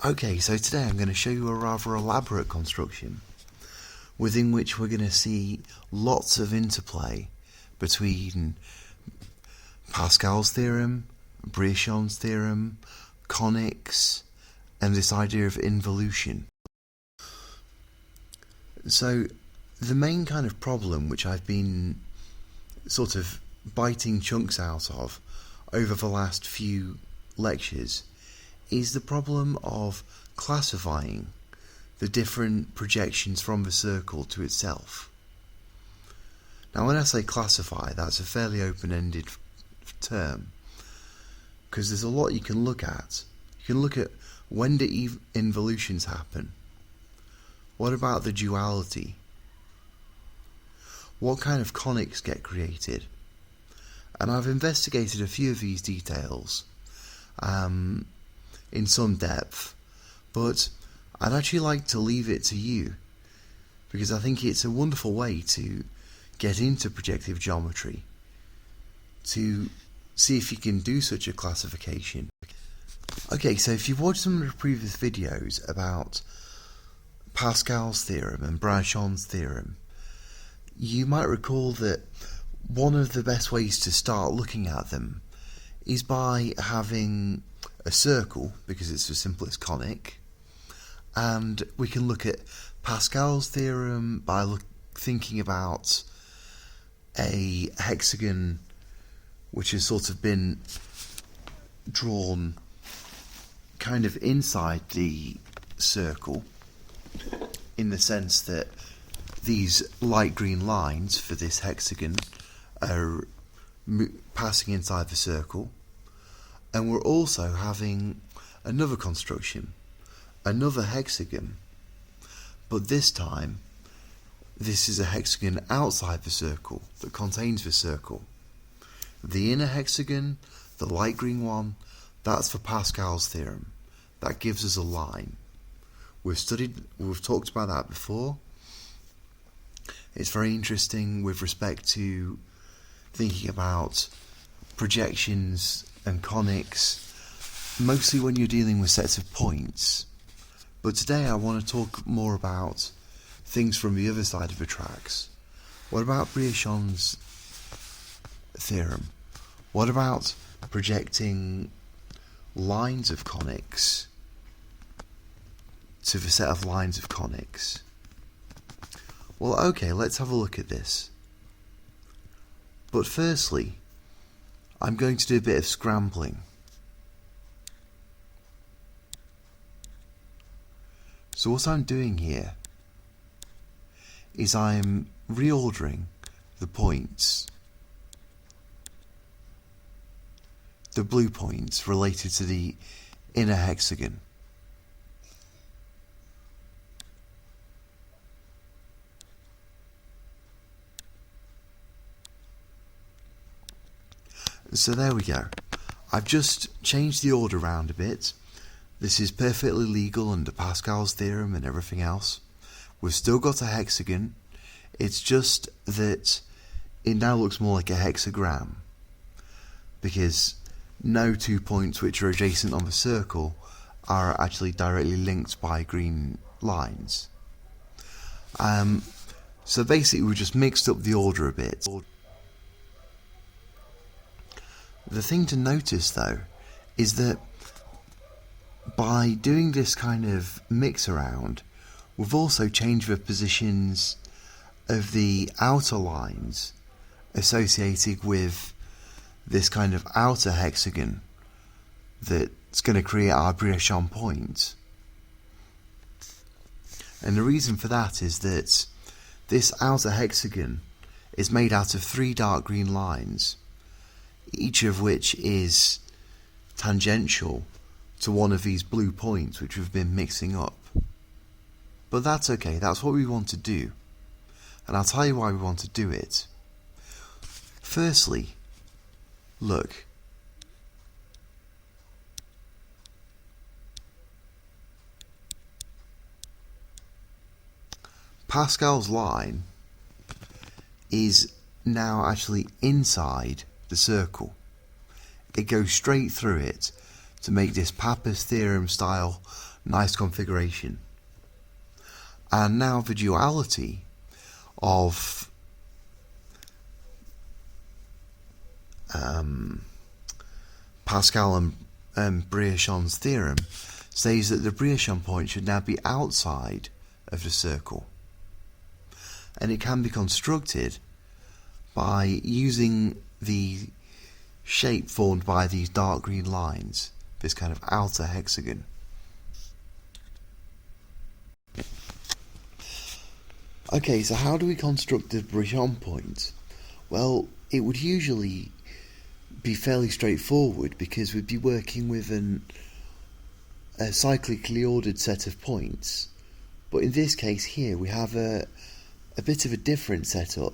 Okay, so today I'm going to show you a rather elaborate construction within which we're going to see lots of interplay between Pascal's theorem, Brianchon's theorem, conics, and this idea of involution. So the main kind of problem which I've been sort of biting chunks out of over the last few lectures is the problem of classifying the different projections from the circle to itself. Now when I say classify, that's a fairly open-ended term, because there's a lot you can look at. You can look at when do involutions happen? What about the duality? What kind of conics get created? And I've investigated a few of these details in some depth, but I'd actually like to leave it to you, because I think it's a wonderful way to get into projective geometry, to see if you can do such a classification. Okay, so if you've watched some of the previous videos about Pascal's theorem and Brianchon's theorem, you might recall that one of the best ways to start looking at them is by having a circle, because it's the simplest conic, and we can look at Pascal's theorem by thinking about a hexagon which has sort of been drawn kind of inside the circle, in the sense that these light green lines for this hexagon are passing inside the circle. And we're also having another construction, another hexagon, but this time this is a hexagon outside the circle that contains the circle. The inner hexagon, the light green one, that's for Pascal's theorem. That gives us a line. We've talked about that before. It's very interesting with respect to thinking about projections and conics, mostly when you're dealing with sets of points. But today I want to talk more about things from the other side of the tracks. What about Brianchon's theorem? What about projecting lines of conics to the set of lines of conics? Well, okay, let's have a look at this. But firstly, I'm going to do a bit of scrambling. So what I'm doing here is I'm reordering the points, the blue points related to the inner hexagon. So there we go. I've just changed the order around a bit. This is perfectly legal under Pascal's theorem and everything else. We've still got a hexagon. It's just that it now looks more like a hexagram, because no two points which are adjacent on the circle are actually directly linked by green lines. So basically we just mixed up the order a bit. The thing to notice though is that by doing this kind of mix around, we've also changed the positions of the outer lines associated with this kind of outer hexagon that's going to create our Brianchon point. And the reason for that is that this outer hexagon is made out of 3 dark green lines, each of which is tangential to one of these blue points which we've been mixing up. But that's okay, that's what we want to do. And I'll tell you why we want to do it. Firstly, look. Pascal's line is now actually inside the circle. It goes straight through it to make this Pappus theorem style Nice configuration. And now the duality of Pascal and Brianchon's theorem says that the Brianchon point should now be outside of the circle. And it can be constructed by using the shape formed by these dark green lines, this kind of outer hexagon. Okay, so how do we construct the Brianchon point? Well, it would usually be fairly straightforward because we'd be working with a cyclically ordered set of points. But in this case here we have a bit of a different setup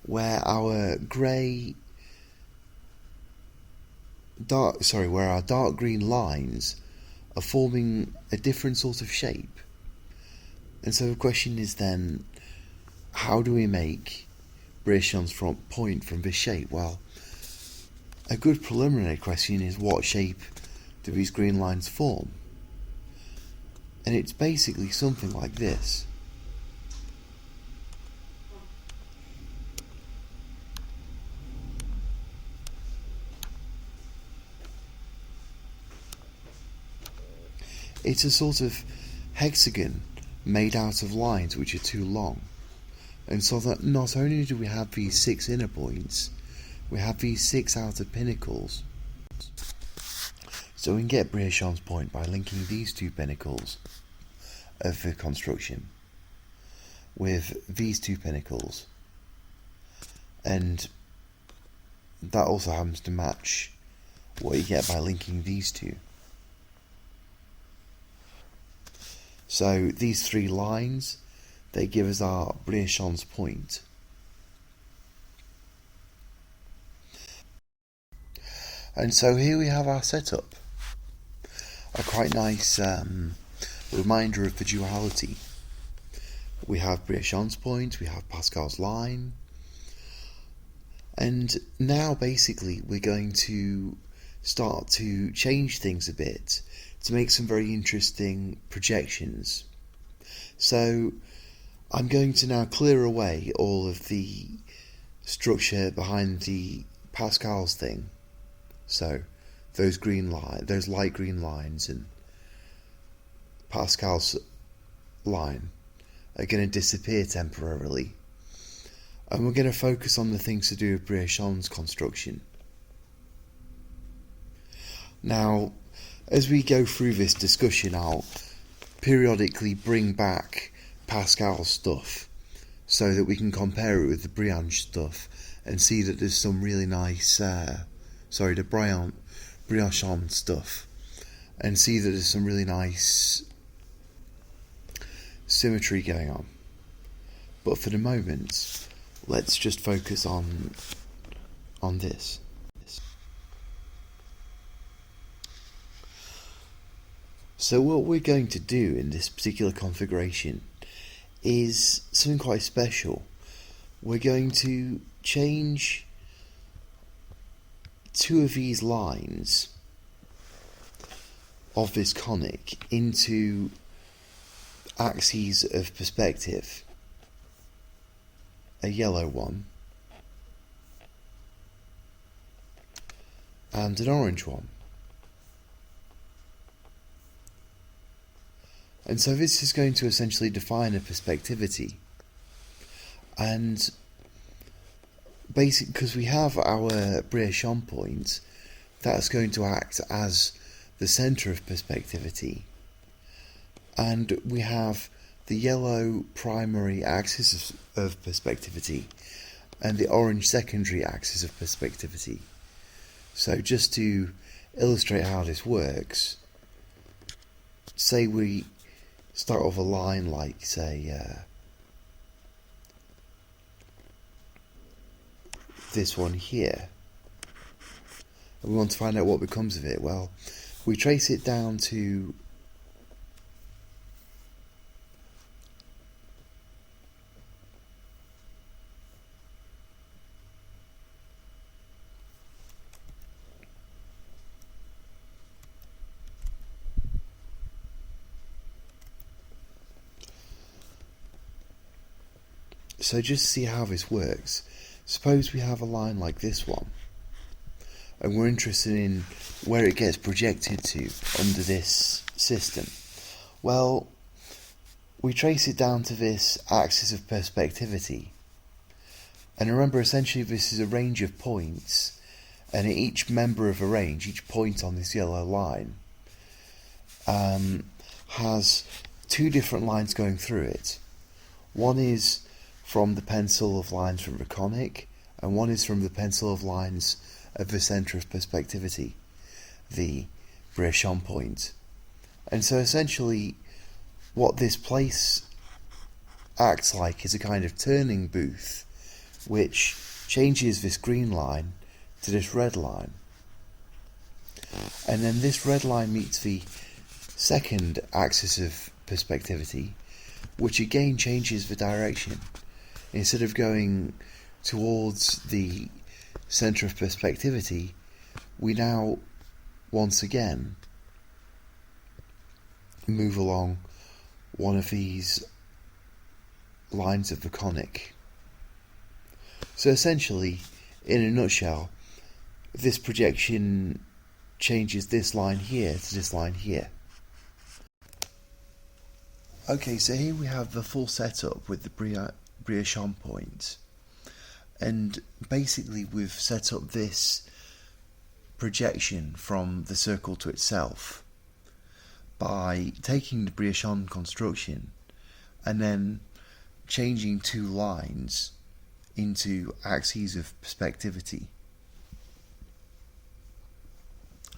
where our dark green lines are forming a different sort of shape. And so the question is then, how do we make Brianchon's front point from this shape? Well, a good preliminary question is, what shape do these green lines form? And it's basically something like this. It's a sort of hexagon made out of lines which are too long. And so that not only do we have these 6 inner points, we have these 6 outer pinnacles. So we can get Brianchon's point by linking these 2 pinnacles of the construction with these 2 pinnacles. And that also happens to match what you get by linking these 2. So these 3 lines, they give us our Brianchon's point. And so here we have our setup. A quite nice reminder of the duality. We have Brianchon's point, we have Pascal's line, and now basically we're going to start to change things a bit to make some very interesting projections. So I'm going to now clear away all of the structure behind the Pascal's thing. So those light green lines and Pascal's line are going to disappear temporarily, and we're going to focus on the things to do with Brianchon's construction. Now, as we go through this discussion, I'll periodically bring back Pascal's stuff so that we can compare it with the Brianchon stuff and see that there's some really nice, the Brianchon stuff, and see that there's some really nice symmetry going on. But for the moment, let's just focus on this. So what we're going to do in this particular configuration is something quite special. We're going to change 2 of these lines of this conic into axes of perspective. A yellow one and an orange one. And so this is going to essentially define a perspectivity. And basically, because we have our Brianchon point, that's going to act as the centre of perspectivity. And we have the yellow primary axis of perspectivity and the orange secondary axis of perspectivity. So just to illustrate how this works, say we start with a line like, say, this one here, and we want to find out what becomes of it. Well, we trace it down to So just to see how this works, suppose we have a line like this one, and we're interested in where it gets projected to under this system. Well, we trace it down to this axis of perspectivity. And remember, essentially this is a range of points, and each member of a range, each point on this yellow line, has two different lines going through it. One is from the pencil of lines from the conic, and one is from the pencil of lines of the centre of perspectivity, the Brianchon point. And so essentially what this place acts like is a kind of turning booth which changes this green line to this red line. And then this red line meets the second axis of perspectivity, which again changes the direction. Instead of going towards the centre of perspectivity, we now once again move along one of these lines of the conic. So essentially, in a nutshell, this projection changes this line here to this line here. Okay, so here we have the full setup with the Brianchon point, and basically we've set up this projection from the circle to itself by taking the Brianchon construction and then changing two lines into axes of perspectivity.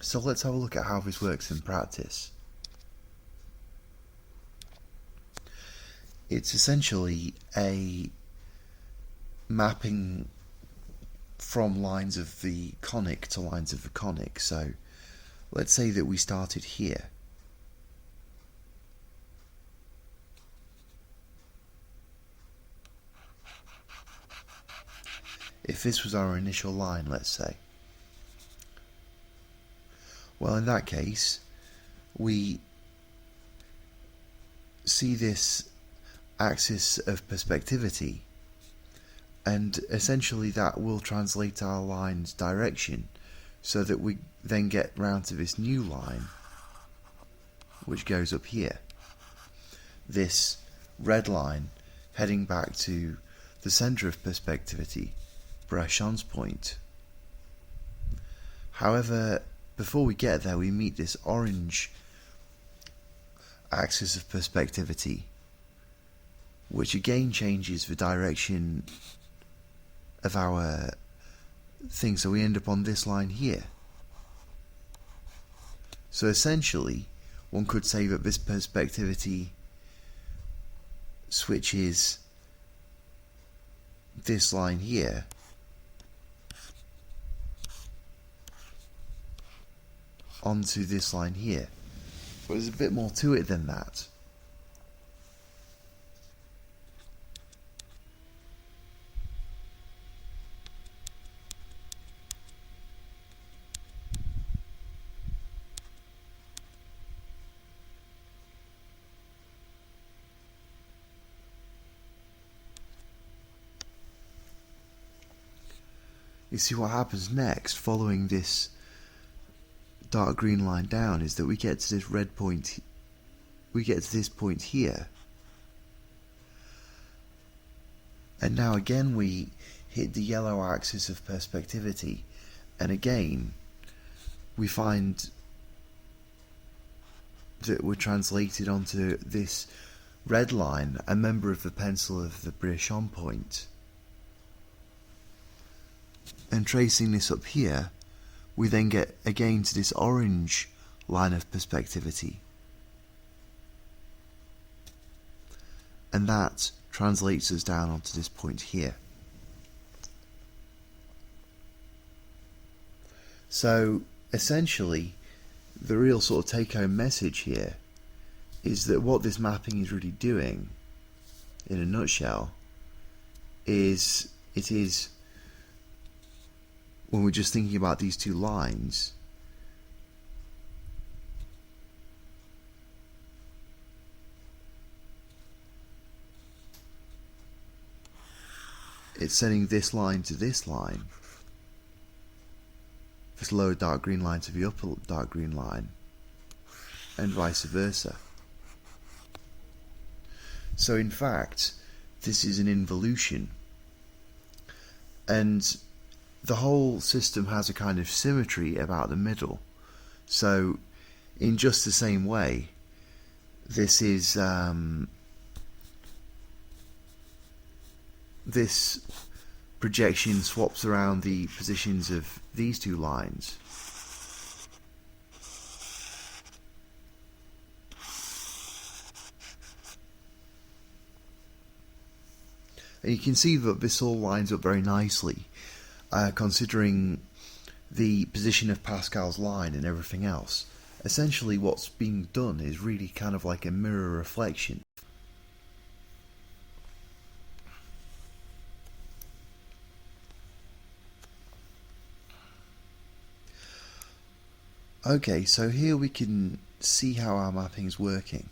So let's have a look at how this works in practice. It's essentially a mapping from lines of the conic to lines of the conic. So let's say that we started here. If this was our initial line, let's say, well, in that case, we see this axis of perspectivity, and essentially that will translate our line's direction so that we then get round to this new line which goes up here, this red line heading back to the centre of perspectivity, Brianchon's point. However, before we get there, we meet this orange axis of perspectivity, which again changes the direction of our thing, so we end up on this line here. So essentially, one could say that this perspectivity switches this line here onto this line here. But there's a bit more to it than that. You see, what happens next, following this dark green line down, is that we get to this red point, we get to this point here, and now again we hit the yellow axis of perspectivity, and again we find that we're translated onto this red line, a member of the pencil of the Brianchon point. And tracing this up here, we then get again to this orange line of perspectivity. And that translates us down onto this point here. So essentially, the real sort of take-home message here is that what this mapping is really doing, in a nutshell, is it is, when we're just thinking about these two lines, it's sending this line to this line, this lower dark green line to the upper dark green line, and vice versa. So in fact, this is an involution, and the whole system has a kind of symmetry about the middle. So in just the same way, this is this projection swaps around the positions of these two lines. And you can see that this all lines up very nicely, considering the position of Pascal's line and everything else. Essentially what's being done is really kind of like a mirror reflection. Okay, so here we can see how our mapping is working.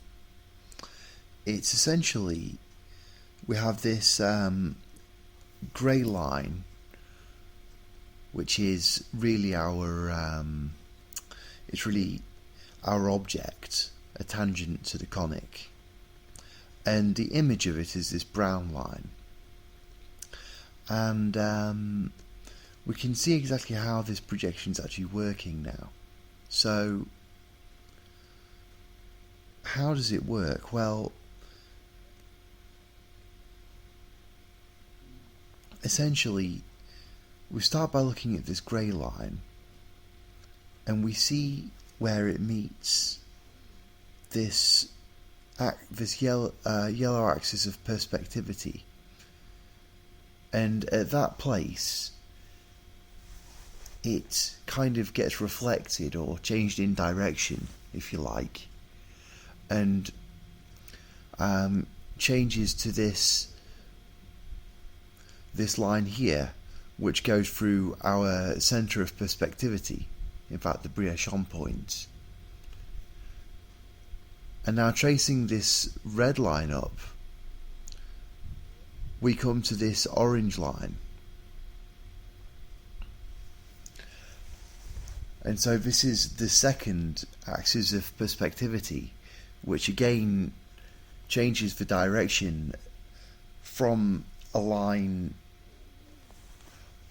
It's essentially, we have this grey line, which is really our it's really our object, a tangent to the conic, and the image of it is this brown line. And we can see exactly how this projection is actually working now. So how does it work? Well, essentially we start by looking at this grey line, and we see where it meets this yellow axis of perspectivity, and at that place it kind of gets reflected or changed in direction, if you like, and changes to this line here, which goes through our centre of perspectivity, in fact the Brianchon point. And now tracing this red line up, we come to this orange line. And so this is the second axis of perspectivity, which again changes the direction from a line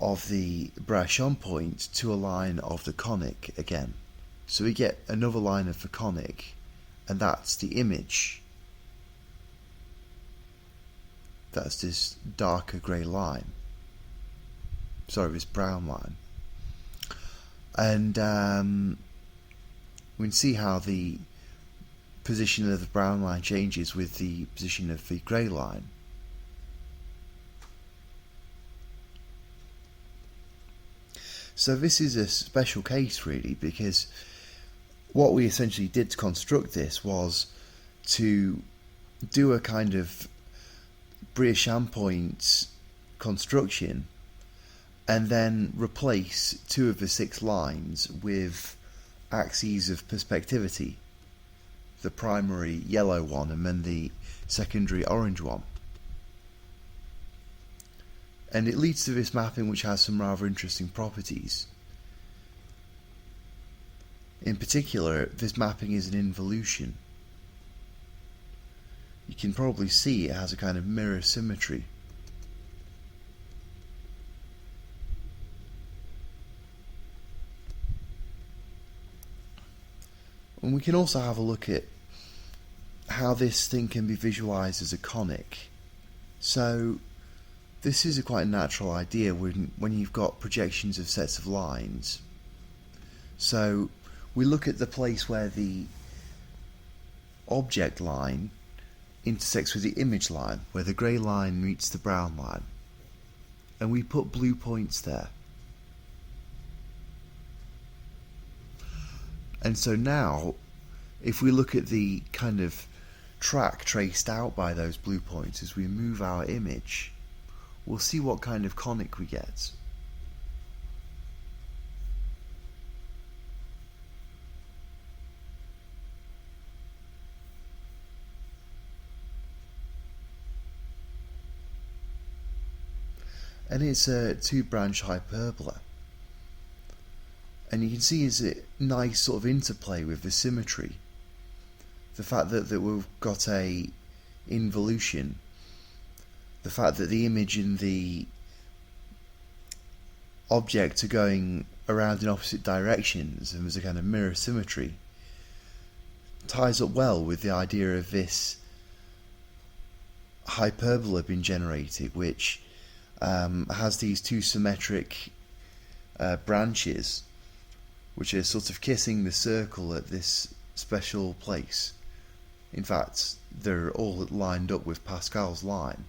of the Brianchon point to a line of the conic again. So we get another line of the conic, and that's the image. That's this darker grey line. Sorry, this brown line. And we can see how the position of the brown line changes with the position of the grey line. So this is a special case really, because what we essentially did to construct this was to do a kind of Brianchon point construction and then replace 2 of the 6 lines with axes of perspectivity, the primary yellow one and then the secondary orange one. And it leads to this mapping, which has some rather interesting properties. In particular, this mapping is an involution. You can probably see it has a kind of mirror symmetry. And we can also have a look at how this thing can be visualized as a conic. So this is a quite natural idea when you've got projections of sets of lines. So we look at the place where the object line intersects with the image line, where the grey line meets the brown line, and we put blue points there. And so now, if we look at the kind of track traced out by those blue points as we move our image, we'll see what kind of conic we get. and it's a two-branch hyperbola. And you can see it's a nice sort of interplay with the symmetry. The fact that we've got a involution, the fact that the image and the object are going around in opposite directions and there's a kind of mirror symmetry, ties up well with the idea of this hyperbola being generated, which has these two symmetric branches which are sort of kissing the circle at this special place. In fact, they're all lined up with Pascal's line.